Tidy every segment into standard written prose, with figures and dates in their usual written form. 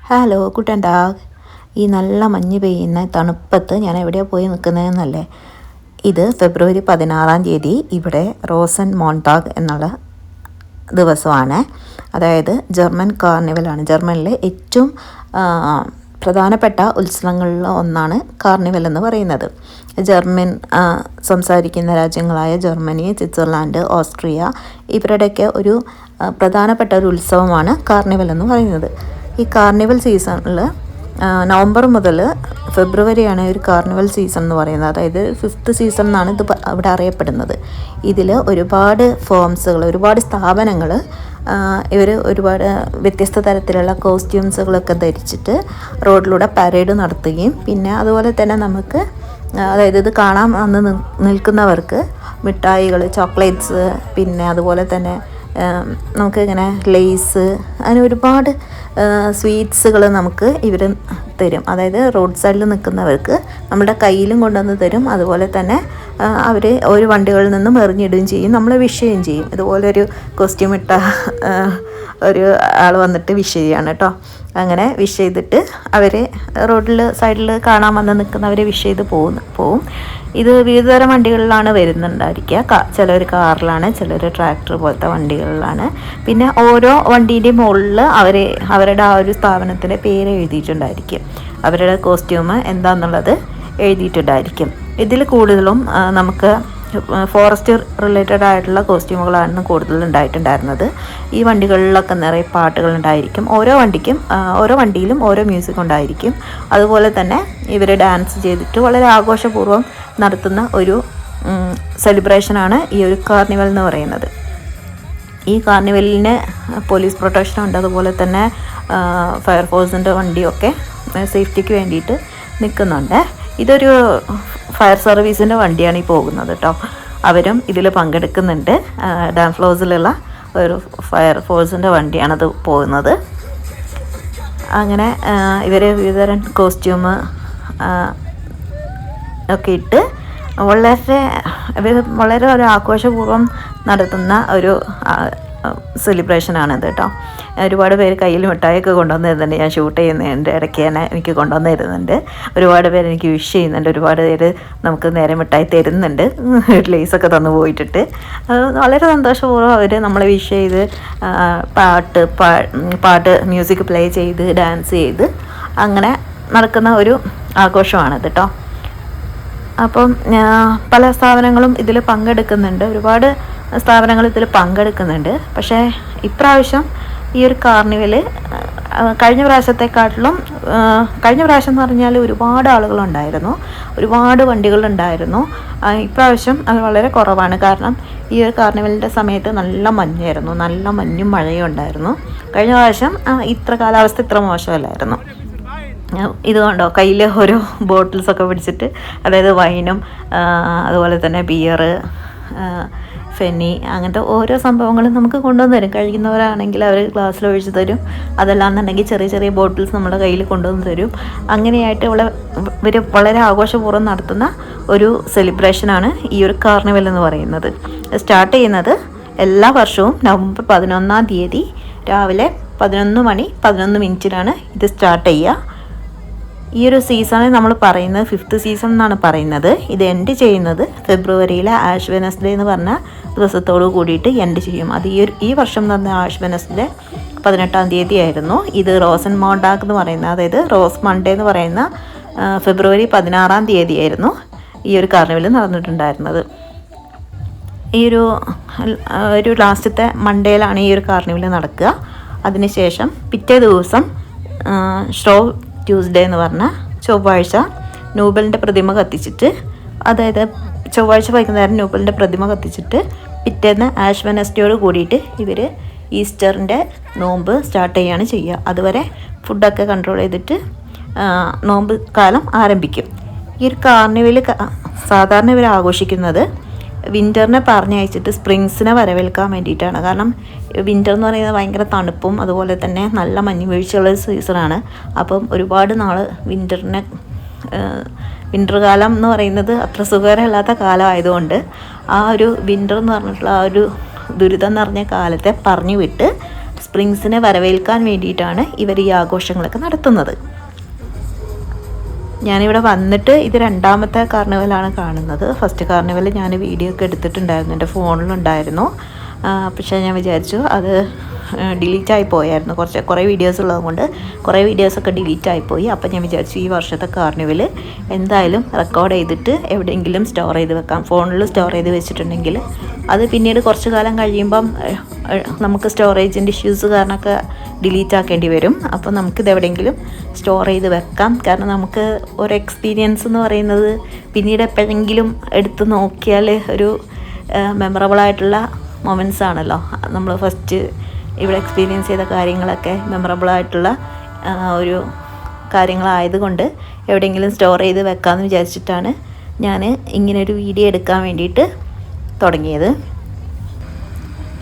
Hello Guten ഡാഗ്. ഈ നല്ല മഞ്ഞ് പെയ്യുന്ന തണുപ്പത്ത് ഞാൻ എവിടെയാണ് പോയി നിൽക്കുന്നതെന്നല്ലേ. ഇത് ഫെബ്രുവരി 16 ഇവിടെ റോസൻ മോൺടാഗ് എന്നുള്ള ദിവസമാണ്. അതായത് ജർമ്മൻ കാർണിവലാണ്. ജർമ്മനിലെ ഏറ്റവും പ്രധാനപ്പെട്ട ഉത്സവങ്ങളിൽ ഒന്നാണ് കാർണിവൽ എന്ന് പറയുന്നത്. ജർമ്മൻ സംസാരിക്കുന്ന രാജ്യങ്ങളായ ജർമ്മനി, സ്വിറ്റ്സർലാൻഡ്, ഓസ്ട്രിയ ഇവരുടെയൊക്കെ ഒരു പ്രധാനപ്പെട്ട ഒരു ഉത്സവമാണ് കാർണിവൽ എന്ന് പറയുന്നത്. ഈ കാർണിവൽ സീസണിൽ നവംബർ മുതൽ ഫെബ്രുവരിയാണ് ഒരു കാർണിവൽ സീസൺ എന്ന് പറയുന്നത്. അതായത് 5th സീസൺ എന്നാണ് ഇത് ഇവിടെ അറിയപ്പെടുന്നത്. ഇതിൽ ഒരുപാട് ഫോംസുകൾ, ഒരുപാട് സ്ഥാപനങ്ങൾ ഇവർ ഒരുപാട് വ്യത്യസ്ത തരത്തിലുള്ള കോസ്റ്റ്യൂംസുകളൊക്കെ ധരിച്ചിട്ട് റോഡിലൂടെ പരേഡ് നടത്തുകയും പിന്നെ അതുപോലെ തന്നെ നമുക്ക് അതായത് ഇത് കാണാൻ വന്ന് നിൽക്കുന്നവർക്ക് മിഠായികൾ, ചോക്ലേറ്റ്സ്, പിന്നെ അതുപോലെ തന്നെ നമുക്ക് ഇങ്ങനെ ലേസ്, അങ്ങനെ ഒരുപാട് സ്വീറ്റ്സുകൾ നമുക്ക് ഇവർ തരും. അതായത് റോഡ് സൈഡിൽ നിൽക്കുന്നവർക്ക് നമ്മുടെ കയ്യിലും കൊണ്ടുവന്ന് തരും. അതുപോലെ തന്നെ അവർ ഒരു വണ്ടികളിൽ നിന്നും എറിഞ്ഞിടുകയും ചെയ്യും, നമ്മളെ വിഷ് ചെയ്യുകയും ചെയ്യും. ഇതുപോലെ ഒരു കോസ്റ്റ്യൂം ഇട്ട ഒരു ആൾ വന്നിട്ട് വിഷ് ചെയ്യുകയാണ് കേട്ടോ. അങ്ങനെ വിഷ് ചെയ്തിട്ട് അവർ റോഡിൽ സൈഡിൽ കാണാൻ വന്ന് നിൽക്കുന്നവരെ വിഷ് ചെയ്ത് പോവും. ഇത് വിവിധതരം വണ്ടികളിലാണ് വരുന്നുണ്ടായിരിക്കുക. ചിലർ കാറിലാണ്, ചിലർ ട്രാക്ടർ പോലത്തെ വണ്ടികളിലാണ്. പിന്നെ ഓരോ വണ്ടീൻ്റെയും മുകളിൽ അവരുടെ ആ ഒരു സ്ഥാപനത്തിൻ്റെ പേര് എഴുതിയിട്ടുണ്ടായിരിക്കും. അവരുടെ കോസ്റ്റ്യൂം എന്താണെന്നുള്ളത് എഴുതിയിട്ടുണ്ടായിരിക്കും. ഇതിൽ കൂടുതലും നമുക്ക് ഫോറസ്റ്റ് റിലേറ്റഡ് ആയിട്ടുള്ള കോസ്റ്റ്യൂമുകളാണ് കൂടുതൽ ഉണ്ടായിട്ടുണ്ടായിരുന്നത്. ഈ വണ്ടികളിലൊക്കെ നിറയെ പാട്ടുകളുണ്ടായിരിക്കും. ഓരോ വണ്ടിയിലും ഓരോ മ്യൂസിക് ഉണ്ടായിരിക്കും. അതുപോലെ തന്നെ ഇവർ ഡാൻസ് ചെയ്തിട്ട് വളരെ ആഘോഷപൂർവ്വം നടത്തുന്ന ഒരു സെലിബ്രേഷനാണ് ഈ ഒരു കാർണിവൽ എന്ന് പറയുന്നത്. ഈ കാർണിവലിന് പോലീസ് പ്രൊട്ടക്ഷനുണ്ട്. അതുപോലെ തന്നെ ഫയർഫോഴ്സിൻ്റെ വണ്ടിയൊക്കെ സേഫ്റ്റിക്ക് വേണ്ടിയിട്ട് നിൽക്കുന്നുണ്ട്. ഇതൊരു ഫയർ സർവീസിൻ്റെ വണ്ടിയാണ് ഈ പോകുന്നത് കേട്ടോ. അവരും ഇതിൽ പങ്കെടുക്കുന്നുണ്ട്. ഡാൻസ് ഫ്ലോസിലുള്ള ഒരു ഫയർ ഫോഴ്സിൻ്റെ വണ്ടിയാണത് പോകുന്നത്. അങ്ങനെ ഇവർ വിവിധതരം കോസ്റ്റ്യൂം ഒക്കെ ഇട്ട് വളരെ ഒരു ആഘോഷപൂർവ്വം നടത്തുന്ന ഒരു സെലിബ്രേഷനാണിത് കേട്ടോ. ഒരുപാട് പേര് കയ്യിൽ മിഠായിയൊക്കെ കൊണ്ടുവന്ന് തരുന്നുണ്ട്. ഞാൻ ഷൂട്ട് ചെയ്യുന്നതിൻ്റെ ഇടയ്ക്ക് തന്നെ എനിക്ക് കൊണ്ടുവന്ന് തരുന്നുണ്ട്. ഒരുപാട് പേര് എനിക്ക് വിഷ് ചെയ്യുന്നുണ്ട്. ഒരുപാട് പേര് നമുക്ക് നേരെ മിഠായി തരുന്നുണ്ട്, ലേസൊക്കെ തന്നു പോയിട്ടിട്ട്. വളരെ സന്തോഷപൂർവ്വം അവർ നമ്മളെ വിഷ് ചെയ്ത് പാട്ട് മ്യൂസിക് പ്ലേ ചെയ്ത് ഡാൻസ് ചെയ്ത് അങ്ങനെ നടക്കുന്ന ഒരു ആഘോഷമാണിത് കേട്ടോ. അപ്പം പല സ്ഥാപനങ്ങളും ഇതിൽ പങ്കെടുക്കുന്നുണ്ട്. ഒരുപാട് സ്ഥാപനങ്ങൾ ഇതിൽ പങ്കെടുക്കുന്നുണ്ട്. പക്ഷേ ഇപ്രാവശ്യം ഈ ഒരു കാർണിവൽ കഴിഞ്ഞ പ്രാവശ്യത്തെക്കാട്ടിലും കഴിഞ്ഞ പ്രാവശ്യം എന്ന് പറഞ്ഞാൽ ഒരുപാട് ആളുകളുണ്ടായിരുന്നു, ഒരുപാട് വണ്ടികളുണ്ടായിരുന്നു. ഇപ്രാവശ്യം അത് വളരെ കുറവാണ്. കാരണം ഈ ഒരു കാർണിവലിൻ്റെ സമയത്ത് നല്ല മഞ്ഞായിരുന്നു, നല്ല മഞ്ഞും മഴയും ഉണ്ടായിരുന്നു. കഴിഞ്ഞ പ്രാവശ്യം കാലാവസ്ഥ ഇത്ര മോശമല്ലായിരുന്നു. ഇത് കണ്ടോ, കയ്യിൽ ഓരോ ബോട്ടിൽസൊക്കെ പിടിച്ചിട്ട്, അതായത് വൈനും അതുപോലെ തന്നെ ബിയറ്, ഫെന്നി, അങ്ങനത്തെ ഓരോ സംഭവങ്ങളും നമുക്ക് കൊണ്ടുവന്ന് തരും. കഴിക്കുന്നവരാണെങ്കിൽ അവർ ഗ്ലാസ്സിൽ ഒഴിച്ച് തരും. അതല്ലാന്നുണ്ടെങ്കിൽ ചെറിയ ചെറിയ ബോട്ടിൽസ് നമ്മുടെ കയ്യിൽ കൊണ്ടുവന്ന് തരും. അങ്ങനെയായിട്ട് ഇവർ വളരെ ആഘോഷപൂർവ്വം നടത്തുന്ന ഒരു സെലിബ്രേഷനാണ് ഈ ഒരു കാർണിവൽ എന്ന് പറയുന്നത്. സ്റ്റാർട്ട് ചെയ്യുന്നത് എല്ലാ വർഷവും നവംബർ 11 രാവിലെ 11 മണി 11 മിനിറ്റിനാണ് ഇത് സ്റ്റാർട്ട് ചെയ്യുക. ഈ ഒരു സീസണിൽ നമ്മൾ പറയുന്നത് 5th സീസൺ എന്നാണ് പറയുന്നത്. ഇത് എൻഡ് ചെയ്യുന്നത് ഫെബ്രുവരിയിലെ ആഷ് വെനസ്ഡേ എന്ന് പറഞ്ഞ ദിവസത്തോട് കൂടിയിട്ട് എൻഡ് ചെയ്യും. അത് ഈ വർഷം തന്നെ ആഷ് വെനസ്ഡേ 18 ആയിരുന്നു. ഇത് റോസൻ മോൺടാഗ് എന്ന് പറയുന്ന, അതായത് റോസ് മൺഡേ എന്ന് പറയുന്ന ഫെബ്രുവരി 16 ആയിരുന്നു ഈ ഒരു കാർണിവൽ നടന്നിട്ടുണ്ടായിരുന്നത്. ഈ ഒരു ലാസ്റ്റത്തെ മൺഡേയിലാണ് ഈ ഒരു കാർണിവൽ നടക്കുക. അതിനുശേഷം പിറ്റേ ദിവസം ഷ്രോവ് ട്യൂസ്ഡേ എന്ന് പറഞ്ഞാൽ ചൊവ്വാഴ്ച നൂബലിൻ്റെ പ്രതിമ കത്തിച്ചിട്ട്, അതായത് ചൊവ്വാഴ്ച വൈകുന്നേരം നൂബലിൻ്റെ പ്രതിമ കത്തിച്ചിട്ട് പിറ്റേന്ന് ആഷ് വെനസ്ഡേയോട് കൂടിയിട്ട് ഇവർ ഈസ്റ്ററിൻ്റെ നോമ്പ് സ്റ്റാർട്ട് ചെയ്യുകയാണ് ചെയ്യുക. അതുവരെ ഫുഡൊക്കെ കൺട്രോൾ ചെയ്തിട്ട് നോമ്പ് കാലം ആരംഭിക്കും. ഈ ഒരു കാർണിവൽ സാധാരണ ഇവർ ആഘോഷിക്കുന്നത് വിൻ്ററിനെ പറഞ്ഞയച്ചിട്ട് സ്പ്രിങ്സിനെ വരവേൽക്കാൻ വേണ്ടിയിട്ടാണ്. കാരണം വിൻ്റർ എന്ന് പറയുന്നത് ഭയങ്കര തണുപ്പും അതുപോലെ തന്നെ നല്ല മഞ്ഞ് വീഴ്ചയുള്ള സീസണാണ്. അപ്പം ഒരുപാട് നാൾ വിൻ്റർ കാലം എന്ന് പറയുന്നത് അത്ര സുഖകരമല്ലാത്ത കാലമായതുകൊണ്ട് ആ ഒരു വിൻ്റർ എന്ന് പറഞ്ഞിട്ടുള്ള ആ ഒരു ദുരിതം നിറഞ്ഞ കാലത്തെ പറഞ്ഞു വിട്ട് സ്പ്രിങ്സിനെ വരവേൽക്കാൻ വേണ്ടിയിട്ടാണ് ഇവർ ഈ ആഘോഷങ്ങളൊക്കെ നടത്തുന്നത്. ഞാനിവിടെ വന്നിട്ട് ഇത് രണ്ടാമത്തെ കാർണിവലാണ് കാണുന്നത്. ഫസ്റ്റ് കാർണിവൽ ഞാൻ വീഡിയോ ഒക്കെ എടുത്തിട്ടുണ്ടായിരുന്നു, എൻ്റെ ഫോണിലുണ്ടായിരുന്നു. പക്ഷേ ഞാൻ വിചാരിച്ചു അത് ഡിലീറ്റായി പോയായിരുന്നു. കുറേ വീഡിയോസ് ഉള്ളതുകൊണ്ട് കുറേ വീഡിയോസൊക്കെ ഡിലീറ്റായിപ്പോയി. അപ്പോൾ ഞാൻ വിചാരിച്ചു ഈ വർഷത്തെ കാർണിവൽ എന്തായാലും റെക്കോർഡ് ചെയ്തിട്ട് എവിടെയെങ്കിലും സ്റ്റോർ ചെയ്ത് വെക്കാം. ഫോണിൽ സ്റ്റോർ ചെയ്ത് വെച്ചിട്ടുണ്ടെങ്കിൽ അത് പിന്നീട് കുറച്ച് കാലം കഴിയുമ്പം നമുക്ക് സ്റ്റോറേജിൻ്റെ ഇഷ്യൂസ് കാരണമൊക്കെ ഡിലീറ്റ് ആക്കേണ്ടി വരും. അപ്പോൾ നമുക്കിത് എവിടെയെങ്കിലും സ്റ്റോർ ചെയ്ത് വെക്കാം. കാരണം നമുക്ക് ഒരു എക്സ്പീരിയൻസ് എന്ന് പറയുന്നത് പിന്നീട് എപ്പോഴെങ്കിലും എടുത്ത് നോക്കിയാൽ ഒരു മെമ്മറബിളായിട്ടുള്ള മൊമെൻറ്റ്സ് ആണല്ലോ. നമ്മൾ ഫസ്റ്റ് ഇവിടെ എക്സ്പീരിയൻസ് ചെയ്ത കാര്യങ്ങളൊക്കെ മെമ്മറബിളായിട്ടുള്ള ഒരു കാര്യങ്ങളായതുകൊണ്ട് എവിടെയെങ്കിലും സ്റ്റോർ ചെയ്ത് വെക്കാമെന്ന് വിചാരിച്ചിട്ടാണ് ഞാൻ ഇങ്ങനൊരു വീഡിയോ എടുക്കാൻ വേണ്ടിയിട്ട് തുടങ്ങിയത്.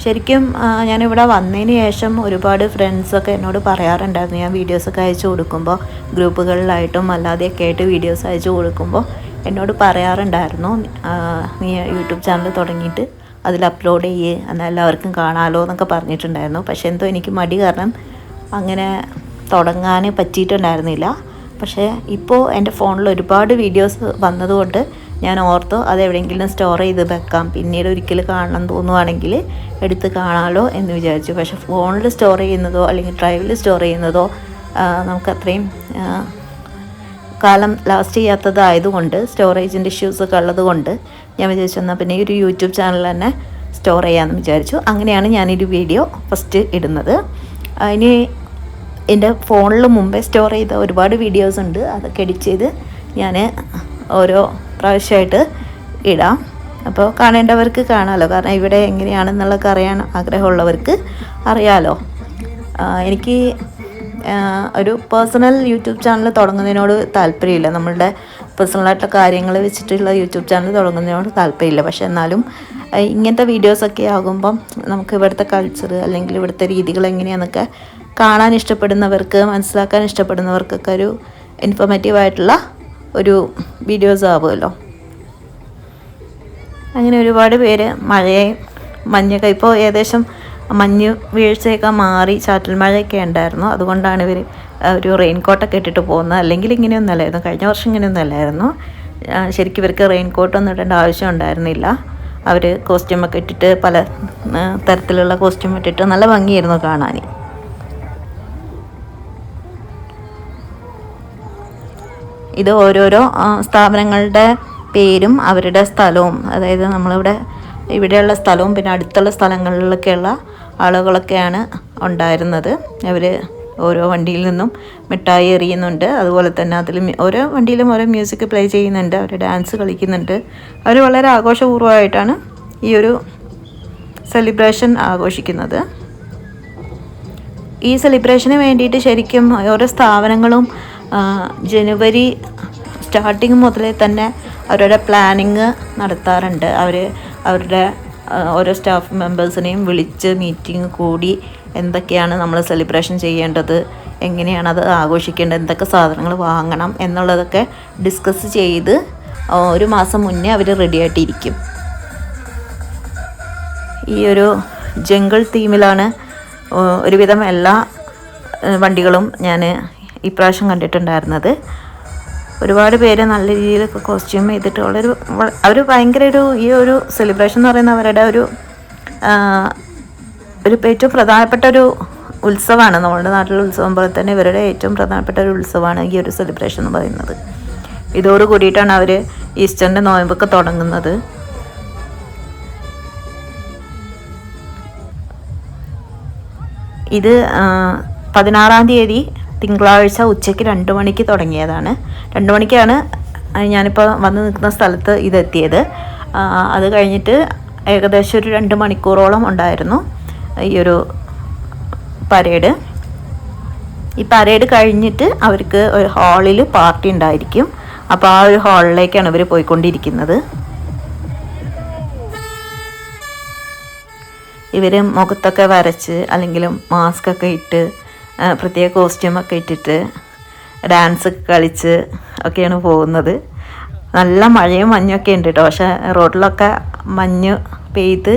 ശരിക്കും ഞാനിവിടെ വന്നതിന് ശേഷം ഒരുപാട് ഫ്രണ്ട്സൊക്കെ എന്നോട് പറയാറുണ്ടായിരുന്നു. ഞാൻ വീഡിയോസൊക്കെ അയച്ചു കൊടുക്കുമ്പോൾ ഗ്രൂപ്പുകളിലായിട്ടും അല്ലാതെയൊക്കെ ആയിട്ട് വീഡിയോസ് അയച്ചു കൊടുക്കുമ്പോൾ എന്നോട് പറയാറുണ്ടായിരുന്നു, നീ യൂട്യൂബ് ചാനൽ തുടങ്ങിയിട്ട് അതിൽ അപ്ലോഡ് ചെയ്യേ, എന്നാൽ എല്ലാവർക്കും കാണാമല്ലോ എന്നൊക്കെ പറഞ്ഞിട്ടുണ്ടായിരുന്നു. പക്ഷേ എന്തോ എനിക്ക് മടി കാരണം അങ്ങനെ തുടങ്ങാൻ പറ്റിയിട്ടുണ്ടായിരുന്നില്ല. പക്ഷേ ഇപ്പോൾ എൻ്റെ ഫോണിൽ ഒരുപാട് വീഡിയോസ് വന്നതുകൊണ്ട് ഞാൻ ഓർത്തു അതെവിടെയെങ്കിലും സ്റ്റോർ ചെയ്ത് വെക്കാം, പിന്നീട് ഒരിക്കൽ കാണണം തോന്നുവാണെങ്കിൽ എടുത്ത് കാണാമല്ലോ എന്ന് വിചാരിച്ചു. പക്ഷേ ഫോണിൽ സ്റ്റോർ ചെയ്യുന്നതോ അല്ലെങ്കിൽ ഡ്രൈവിൽ സ്റ്റോർ ചെയ്യുന്നതോ നമുക്കത്രയും കാലം ലാസ്റ്റ് ചെയ്യാത്തതായതുകൊണ്ട്, സ്റ്റോറേജിൻ്റെ ഇഷ്യൂസൊക്കെ ഉള്ളതുകൊണ്ട് ഞാൻ വിചാരിച്ചു എന്നാൽ പിന്നെ ഈ ഒരു യൂട്യൂബ് ചാനൽ തന്നെ സ്റ്റോർ ചെയ്യാമെന്ന് വിചാരിച്ചു. അങ്ങനെയാണ് ഞാനൊരു വീഡിയോ ഫസ്റ്റ് ഇടുന്നത്. ഇനി എൻ്റെ ഫോണിൽ മുമ്പേ സ്റ്റോർ ചെയ്ത ഒരുപാട് വീഡിയോസ് ഉണ്ട്, അതൊക്കെ എഡിറ്റ് ചെയ്ത് ഞാൻ ഓരോ പ്രാവശ്യമായിട്ട് ഇടാം. അപ്പോൾ കാണേണ്ടവർക്ക് കാണാമല്ലോ, കാരണം ഇവിടെ എങ്ങനെയാണെന്നുള്ളതൊക്കെ അറിയാൻ ആഗ്രഹമുള്ളവർക്ക് അറിയാമല്ലോ. എനിക്ക് ഒരു പേഴ്സണൽ യൂട്യൂബ് ചാനൽ തുടങ്ങുന്നതിനോട് താല്പര്യമില്ല. നമ്മളുടെ പേഴ്സണലായിട്ടുള്ള കാര്യങ്ങൾ വെച്ചിട്ടുള്ള യൂട്യൂബ് ചാനൽ തുടങ്ങുന്നതിനോട് താല്പര്യമില്ല. പക്ഷേ എന്നാലും ഇങ്ങനത്തെ വീഡിയോസൊക്കെ ആകുമ്പം നമുക്ക് ഇവിടുത്തെ കൾച്ചർ അല്ലെങ്കിൽ ഇവിടുത്തെ രീതികൾ എങ്ങനെയാണെന്നൊക്കെ കാണാൻ ഇഷ്ടപ്പെടുന്നവർക്ക്, മനസ്സിലാക്കാൻ ഇഷ്ടപ്പെടുന്നവർക്കൊക്കെ ഒരു ഇൻഫോർമേറ്റീവായിട്ടുള്ള ഒരു വീഡിയോസ് ആവുമല്ലോ. അങ്ങനെ ഒരുപാട് പേര് മഞ്ഞൊക്കെ ഇപ്പോൾ ഏകദേശം മഞ്ഞ് വീഴ്ചയൊക്കെ മാറി ചാറ്റൽ മഴയൊക്കെ ഉണ്ടായിരുന്നു. അതുകൊണ്ടാണ് ഇവർ ഒരു റെയിൻ കോട്ടൊക്കെ ഇട്ടിട്ട് പോകുന്നത്. അല്ലെങ്കിൽ ഇങ്ങനെയൊന്നും അല്ലായിരുന്നു, കഴിഞ്ഞ വർഷം ഇങ്ങനെയൊന്നും അല്ലായിരുന്നു. ശരിക്കും ഇവർക്ക് റെയിൻ കോട്ടൊന്നും ഇടേണ്ട ആവശ്യം ഉണ്ടായിരുന്നില്ല. അവർ കോസ്റ്റ്യൂമൊക്കെ ഇട്ടിട്ട് പല തരത്തിലുള്ള കോസ്റ്റ്യൂം ഇട്ടിട്ട് നല്ല ഭംഗിയായിരുന്നു കാണാൻ. ഇത് ഓരോരോ സ്ഥാപനങ്ങളുടെ പേരും അവരുടെ സ്ഥലവും, അതായത് ഇവിടെയുള്ള സ്ഥലവും പിന്നെ അടുത്തുള്ള സ്ഥലങ്ങളിലൊക്കെയുള്ള ആളുകളൊക്കെയാണ് ഉണ്ടായിരുന്നത്. അവർ ഓരോ വണ്ടിയിൽ നിന്നും മിഠായി എറിയുന്നുണ്ട്. അതുപോലെ തന്നെ അതിൽ ഓരോ വണ്ടിയിലും ഓരോ മ്യൂസിക് പ്ലേ ചെയ്യുന്നുണ്ട്, അവർ ഡാൻസ് കളിക്കുന്നുണ്ട്. അവർ വളരെ ആഘോഷപൂർവ്വമായിട്ടാണ് ഈ ഒരു സെലിബ്രേഷൻ ആഘോഷിക്കുന്നത്. ഈ സെലിബ്രേഷന് വേണ്ടിയിട്ട് ശരിക്കും ഓരോ സ്ഥാപനങ്ങളും ജനുവരി സ്റ്റാർട്ടിങ് മുതലേ തന്നെ അവരുടെ പ്ലാനിങ് നടത്താറുണ്ട്. അവരുടെ ഓരോ സ്റ്റാഫ് മെമ്പേഴ്സിനെയും വിളിച്ച് മീറ്റിംഗ് കൂടി എന്തൊക്കെയാണ് നമ്മൾ സെലിബ്രേഷൻ ചെയ്യേണ്ടത്, എങ്ങനെയാണ് അത് ആഘോഷിക്കേണ്ടത്, എന്തൊക്കെ സാധനങ്ങൾ വാങ്ങണം എന്നുള്ളതൊക്കെ ഡിസ്കസ് ചെയ്ത് ഒരു മാസം മുന്നേ അവർ റെഡി ആയിട്ടിരിക്കും. ഈ ഒരു ജംഗിൾ തീമിലാണ് ഒരുവിധം എല്ലാ വണ്ടികളും ഞാൻ ഇപ്രാവശ്യം കണ്ടിട്ടുണ്ടായിരുന്നത്. ഒരുപാട് പേര് നല്ല രീതിയിലൊക്കെ കോസ്റ്റ്യൂം ചെയ്തിട്ടുള്ളൊരു അവർ ഭയങ്കര ഈ ഒരു സെലിബ്രേഷൻ എന്ന് പറയുന്ന അവരുടെ ഒരു ഏറ്റവും പ്രധാനപ്പെട്ട ഒരു ഉത്സവമാണ്. നമ്മുടെ നാട്ടിലെ ഉത്സവം പോലെ തന്നെ ഇവരുടെ ഏറ്റവും പ്രധാനപ്പെട്ട ഒരു ഉത്സവമാണ് ഈ ഒരു സെലിബ്രേഷൻ എന്ന് പറയുന്നത്. ഇതോട് കൂടിയിട്ടാണ് അവർ ഈസ്റ്ററിൻ്റെ നോയമ്പൊക്കെ തുടങ്ങുന്നത്. ഇത് 16-ാം തീയതി തിങ്കളാഴ്ച ഉച്ചയ്ക്ക് 2 മണിക്ക് തുടങ്ങിയതാണ്. 2 മണിക്കാണ് ഞാനിപ്പോൾ വന്ന് നിൽക്കുന്ന സ്ഥലത്ത് ഇതെത്തിയത്. അത് കഴിഞ്ഞിട്ട് ഏകദേശം ഒരു 2 മണിക്കൂറോളം ഉണ്ടായിരുന്നു ഈ ഒരു പരേഡ്. ഈ പരേഡ് കഴിഞ്ഞിട്ട് അവർക്ക് ഒരു ഹാളിൽ പാർട്ടി ഉണ്ടായിരിക്കും. അപ്പോൾ ആ ഒരു ഹാളിലേക്കാണ് ഇവർ പോയിക്കൊണ്ടിരിക്കുന്നത്. ഇവർ മുഖത്തൊക്കെ വരച്ച് അല്ലെങ്കിൽ മാസ്കൊക്കെ ഇട്ട് പ്രത്യേക കോസ്റ്റ്യൂമൊക്കെ ഇട്ടിട്ട് ഡാൻസ് കളിച്ച് ഒക്കെയാണ് പോകുന്നത്. നല്ല മഴയും മഞ്ഞൊക്കെ ഉണ്ട് കേട്ടോ. പക്ഷേ റോഡിലൊക്കെ മഞ്ഞ് പെയ്ത്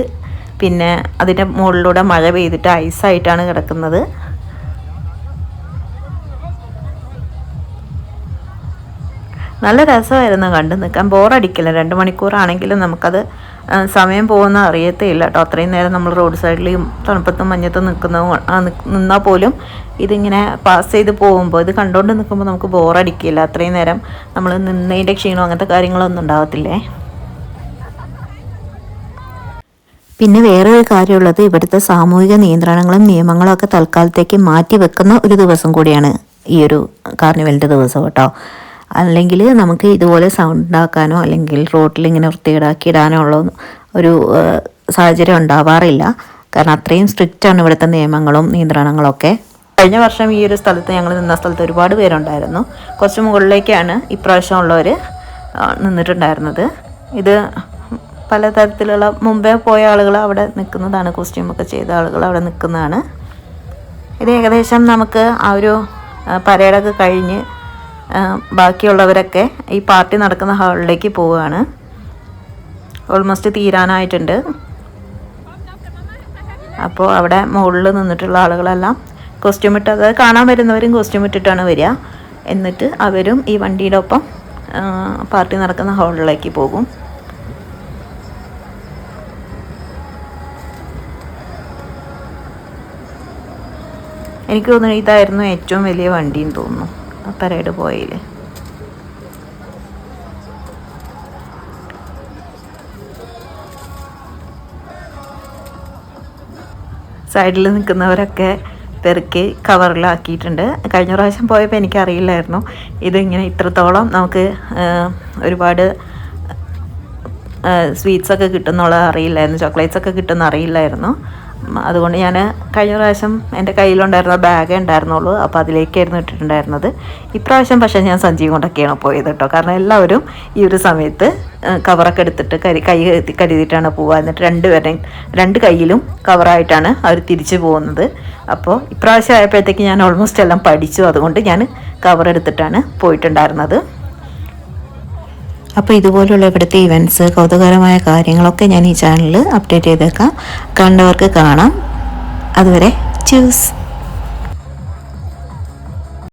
പിന്നെ അതിൻ്റെ മുകളിലൂടെ മഴ പെയ്തിട്ട് ഐസായിട്ടാണ് കിടക്കുന്നത്. നല്ല രസമായിരുന്നു കണ്ടു നിൽക്കാൻ, ബോറടിക്കില്ല. 2 മണിക്കൂറാണെങ്കിലും നമുക്കത് സമയം പോകുന്ന അറിയത്തേ ഇല്ല കേട്ടോ. അത്രയും നേരം നമ്മൾ റോഡ് സൈഡിലും തണുപ്പത്തും മഞ്ഞത്തും നിന്നാൽ പോലും ഇതിങ്ങനെ പാസ് ചെയ്ത് പോകുമ്പോൾ ഇത് കണ്ടുകൊണ്ട് നിൽക്കുമ്പോൾ നമുക്ക് ബോറടിക്കില്ല. അത്രയും നേരം നമ്മൾ നിന്നതിൻ്റെ ക്ഷീണം അങ്ങനത്തെ കാര്യങ്ങളൊന്നും ഉണ്ടാകത്തില്ലേ. പിന്നെ വേറൊരു കാര്യമുള്ളത്, ഇവിടുത്തെ സാമൂഹിക നിയന്ത്രണങ്ങളും നിയമങ്ങളും ഒക്കെ തൽക്കാലത്തേക്ക് മാറ്റി വെക്കുന്ന ഒരു ദിവസം കൂടിയാണ് ഈ ഒരു കാർണിവലിൻ്റെ ദിവസം കേട്ടോ. അല്ലെങ്കിൽ നമുക്ക് ഇതുപോലെ സൗണ്ട് ഉണ്ടാക്കാനോ അല്ലെങ്കിൽ റോട്ടിൽ ഇങ്ങനെ വൃത്തികേടാക്കി ഇടാനോ ഉള്ള ഒരു സാഹചര്യം ഉണ്ടാവാറില്ല. കാരണം അത്രയും സ്ട്രിക്റ്റാണ് ഇവിടുത്തെ നിയമങ്ങളും നിയന്ത്രണങ്ങളൊക്കെ. കഴിഞ്ഞ വർഷം ഈ ഒരു സ്ഥലത്ത്, ഞങ്ങൾ നിന്ന സ്ഥലത്ത് ഒരുപാട് പേരുണ്ടായിരുന്നു. കുറച്ച് മുകളിലേക്കാണ് ഇപ്രാവശ്യം ഉള്ളവർ നിന്നിട്ടുണ്ടായിരുന്നത്. ഇത് പലതരത്തിലുള്ള മുമ്പേ പോയ ആളുകൾ അവിടെ നിൽക്കുന്നതാണ്, കോസ്റ്റ്യൂമൊക്കെ ചെയ്ത ആളുകൾ അവിടെ നിൽക്കുന്നതാണ്. ഇത് ഏകദേശം നമുക്ക് ആ ഒരു പരേഡൊക്കെ കഴിഞ്ഞ് ബാക്കിയുള്ളവരൊക്കെ ഈ പാർട്ടി നടക്കുന്ന ഹാളിലേക്ക് പോവുകയാണ്. ഓൾമോസ്റ്റ് തീരാനായിട്ടുണ്ട്. അപ്പോൾ അവിടെ മുകളിൽ നിന്നിട്ടുള്ള ആളുകളെല്ലാം കോസ്റ്റ്യൂം ഇട്ട്, അതായത് കാണാൻ വരുന്നവരും കോസ്റ്റ്യൂം ഇട്ടിട്ടാണ് വരിക. എന്നിട്ട് അവരും ഈ വണ്ടിയുടെ ഒപ്പം പാർട്ടി നടക്കുന്ന ഹാളിലേക്ക് പോകും. എനിക്ക് തോന്നുന്നു ഇതായിരുന്നു ഏറ്റവും വലിയ വണ്ടിയെന്ന് തോന്നുന്നു പരേഡ് പോയതിൽ. സൈഡിൽ നിൽക്കുന്നവരൊക്കെ പെറുക്കി കവറിലാക്കിയിട്ടുണ്ട്. കഴിഞ്ഞ പ്രാവശ്യം പോയപ്പോൾ എനിക്കറിയില്ലായിരുന്നു ഇതിങ്ങനെ ഇത്രത്തോളം നമുക്ക് ഒരുപാട് സ്വീറ്റ്സൊക്കെ കിട്ടുന്നുള്ളത് അറിയില്ലായിരുന്നു, ചോക്ലേറ്റ്സൊക്കെ കിട്ടുന്ന അറിയില്ലായിരുന്നു. അതുകൊണ്ട് ഞാൻ കഴിഞ്ഞ പ്രാവശ്യം എൻ്റെ കയ്യിലുണ്ടായിരുന്ന ബാഗേ ഉണ്ടായിരുന്നുള്ളൂ, അപ്പോൾ അതിലേക്കായിരുന്നു ഇട്ടിട്ടുണ്ടായിരുന്നത്. ഇപ്രാവശ്യം പക്ഷേ ഞാൻ സഞ്ചി കൊണ്ടൊക്കെയാണ് പോയത് കേട്ടോ. കാരണം എല്ലാവരും ഈ ഒരു സമയത്ത് കവറൊക്കെ എടുത്തിട്ട് കൈ കരുതിയിട്ടാണ് പോവുക. എന്നിട്ട് രണ്ട് കയ്യിലും കവറായിട്ടാണ് അവർ തിരിച്ചു പോകുന്നത്. അപ്പോൾ ഇപ്രാവശ്യം ആയപ്പോഴത്തേക്ക് ഞാൻ ഓൾമോസ്റ്റ് എല്ലാം പഠിച്ചു. അതുകൊണ്ട് ഞാൻ കവർ എടുത്തിട്ടാണ് പോയിട്ടുണ്ടായിരുന്നത്. അപ്പോൾ ഇതുപോലുള്ള ഇവിടുത്തെ ഇവൻറ്റ്സ്, കൗതുകകരമായ കാര്യങ്ങളൊക്കെ ഞാൻ ഈ ചാനലിൽ അപ്ഡേറ്റ് ചെയ്തേക്കാം. കണ്ടവർക്ക് കാണാം. അതുവരെ ചൂസ്.